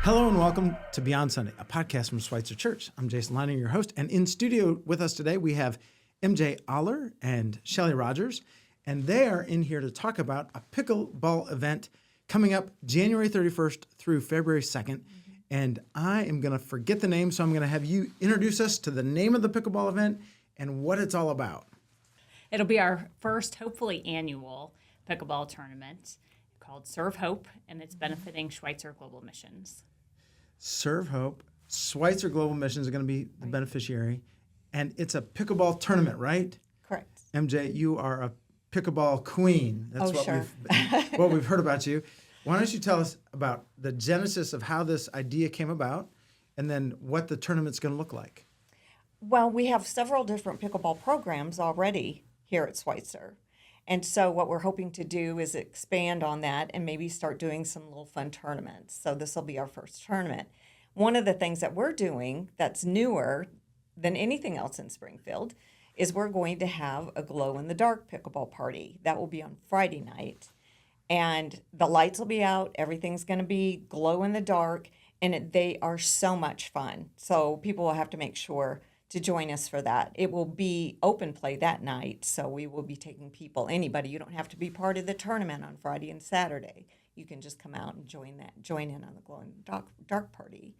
Hello and welcome to Beyond Sunday, a podcast from Schweitzer Church. I'm Jason Lining, your host, and in studio with us today we have MJ Aller and Shelly Rogers, and they are in here to talk about a pickleball event coming up January 31st through February 2nd. And I am going to forget the name, so I'm going to have you introduce us to the name of the pickleball event and what it's all about. It'll be our first, hopefully, annual pickleball tournament called Serve Hope, and it's benefiting Schweitzer Global Missions. Serve Hope, Schweitzer Global Missions are going to be the beneficiary, and it's a pickleball tournament, right? Correct. MJ, you are a pickleball queen. That's what we've heard about you. Why don't you tell us about the genesis of how this idea came about, and then what the tournament's going to look like? Well, we have several different pickleball programs already here at Schweitzer. And so what we're hoping to do is expand on that and maybe start doing some little fun tournaments. So this will be our first tournament. One of the things that we're doing that's newer than anything else in Springfield is we're going to have a glow-in-the-dark pickleball party. That will be on Friday night. And the lights will be out. Everything's going to be glow-in-the-dark. And they are so much fun. So people will have to make sure to join us for that. It will be open play that night, so we will be taking people, anybody. You don't have to be part of the tournament on Friday and Saturday. You can just come out and join in on the Glow in the Dark party.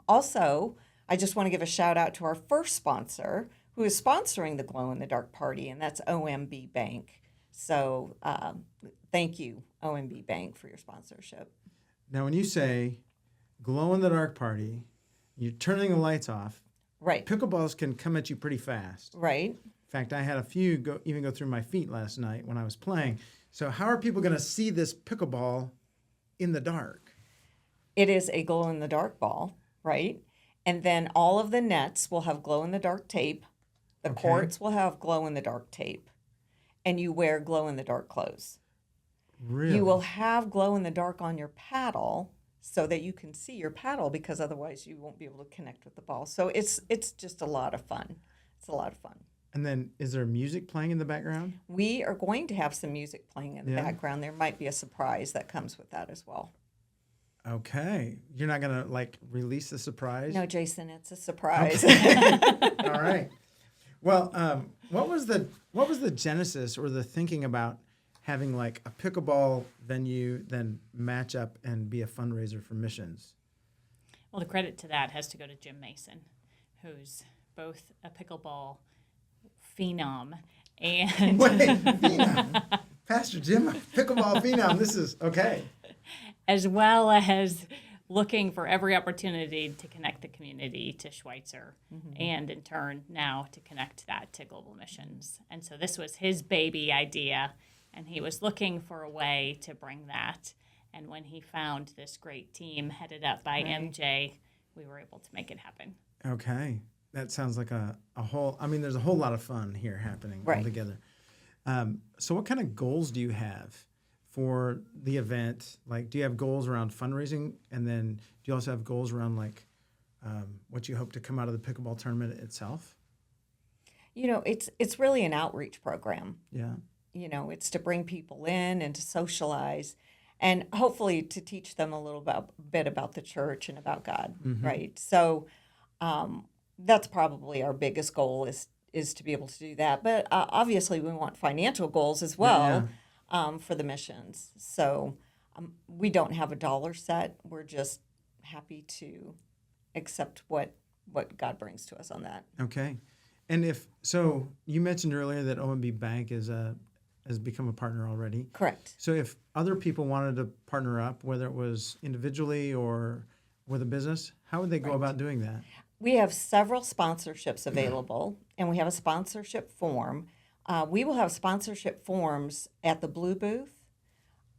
Also, I just want to give a shout out to our first sponsor, who is sponsoring the Glow in the Dark party, and that's OMB Bank. So thank you, OMB Bank, for your sponsorship. Now, when you say glow in the dark party, you're turning the lights off. Right. Pickleballs can come at you pretty fast. Right. In fact, I had a few go through my feet last night when I was playing. So how are people going to see this pickleball in the dark? It is a glow-in-the-dark ball, right? And then all of the nets will have glow-in-the-dark tape. The courts will have glow-in-the-dark tape. And you wear glow-in-the-dark clothes. Really? You will have glow-in-the-dark on your paddle so that you can see your paddle, because otherwise you won't be able to connect with the ball. So it's just a lot of fun. It's a lot of fun. And then is there music playing in the background? We are going to have some music playing in the background. There might be a surprise that comes with that as well. Okay. You're not going to, release the surprise? No, Jason, it's a surprise. Okay. All right. Well, what was the genesis or the thinking about having a pickleball venue then match up and be a fundraiser for missions? Well, the credit to that has to go to Jim Mason, who's both a pickleball phenom and... Wait, phenom? Pastor Jim, pickleball phenom, this is okay. As well as looking for every opportunity to connect the community to Schweitzer, and in turn now to connect that to global missions. And so this was his baby idea, and he was looking for a way to bring that. And when he found this great team headed up by MJ, we were able to make it happen. Okay. That sounds like a whole, there's a whole lot of fun here happening all together. So what kind of goals do you have for the event? Do you have goals around fundraising? And then do you also have goals around what you hope to come out of the pickleball tournament itself? It's really an outreach program. Yeah. It's to bring people in and to socialize and hopefully to teach them a little bit about the church and about God, right? So that's probably our biggest goal is to be able to do that. But obviously we want financial goals as well for the missions. So we don't have a dollar set. We're just happy to accept what God brings to us on that. Okay. And you mentioned earlier that OMB Bank has become a partner already. Correct. So if other people wanted to partner up, whether it was individually or with a business, how would they go about doing that? We have several sponsorships available, and we have a sponsorship form. We will have sponsorship forms at the Blue Booth,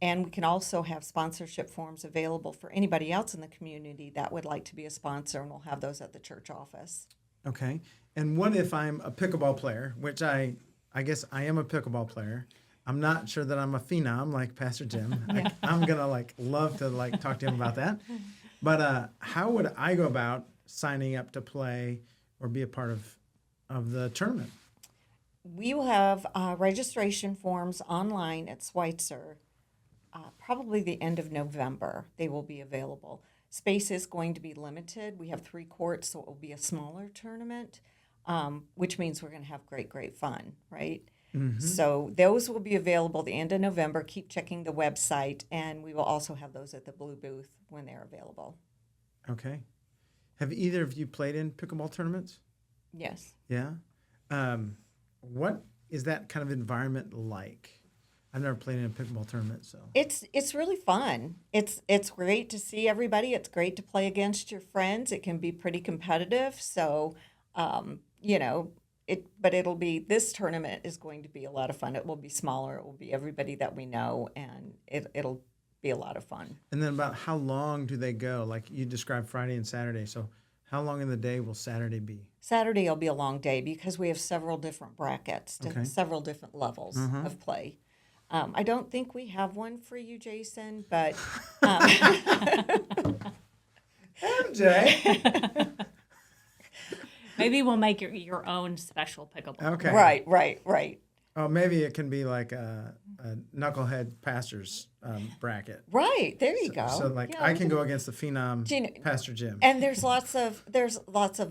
and we can also have sponsorship forms available for anybody else in the community that would like to be a sponsor, and we'll have those at the church office. Okay. And what if I'm a pickleball player, which I guess I am a pickleball player. I'm not sure that I'm a phenom like Pastor Jim. I'm going to love to talk to him about that. But how would I go about signing up to play or be a part of the tournament? We will have registration forms online at Schweitzer probably the end of November. They will be available. Space is going to be limited. We have 3 courts, so it will be a smaller tournament, which means we're going to have great, great fun, right? So those will be available the end of November. Keep checking the website, and we will also have those at the Blue Booth when they're available. Okay. Have either of you played in pickleball tournaments? Yes. Yeah. What is that kind of environment like? I've never played in a pickleball tournament, so. It's really fun. It's great to see everybody. It's great to play against your friends. It can be pretty competitive. So, but this tournament is going to be a lot of fun. It will be smaller. It will be everybody that we know, and it'll be a lot of fun. And then about how long do they go? Like you described Friday and Saturday. So how long in the day will Saturday be? Saturday will be a long day because we have several different brackets, Okay. several different levels of play. I don't think we have one for you, Jason, but MJ. Maybe we'll make your own special pickleball. Okay. Right. Oh, maybe it can be like a knucklehead pastor's bracket. Right, there you go. So like Yeah, I we can go against the phenom Gina- Pastor Jim. And there's lots of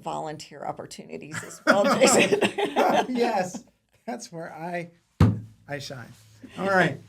volunteer opportunities as well, Jason. Yes, that's where I shine. All right,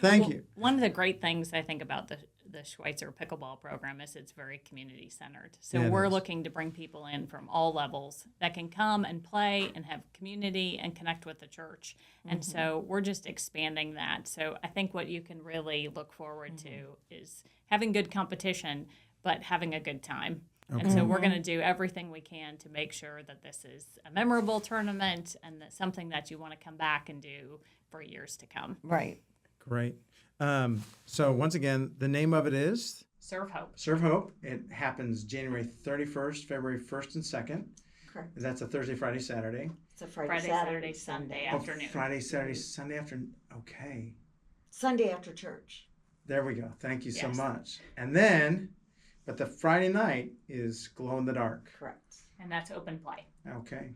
thank you. One of the great things I think about the Schweitzer pickleball program is it's very community centered. So Yeah, it we're is. looking to bring people in from all levels that can come and play and have community and connect with the church. And so we're just expanding that. So I think what you can really look forward to is having good competition, but having a good time. And so we're going to do everything we can to make sure that this is a memorable tournament and that something that you want to come back and do for years to come. Right. Great. So once again, the name of it is Serve Hope. Serve Hope. It happens January 31st, February 1st and 2nd. Correct. That's a Thursday, Friday, Saturday. It's a Friday, Friday, Saturday, Sunday Oh, afternoon. Friday, Saturday, Sunday afternoon. Okay. Sunday after church. There we go. Thank you so Yes. much. And then, but the Friday night is glow in the dark. Correct. And that's open play. Okay.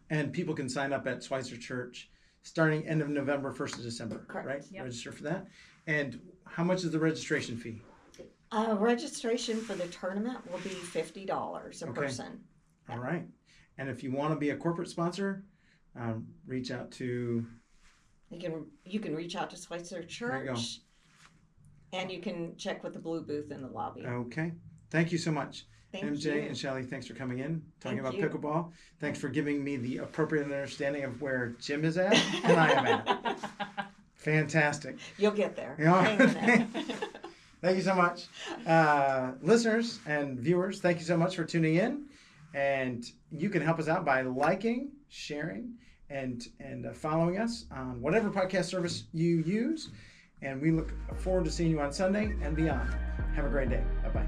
And people can sign up at Schweitzer Church starting end of November, 1st of December, Correct. right? Yep. Register for that. And how much is the registration fee? Registration for the tournament will be $50 a Okay. person. All right. And if you want to be a corporate sponsor, reach out to, You can reach out to Schweitzer There you go. Church, and you can check with the Blue Booth in the lobby. okay. Thank you so much. Thank MJ you. and Shelley, thanks for coming in, talking Thank about you. pickleball. Thanks for giving me the appropriate understanding of where Jim is at and I am at. Fantastic. You'll get there. Yeah. Hang in there. Thank you so much. Listeners and viewers, thank you so much for tuning in. And you can help us out by liking, sharing, and following us on whatever podcast service you use. And we look forward to seeing you on Sunday and beyond. Have a great day. Bye-bye.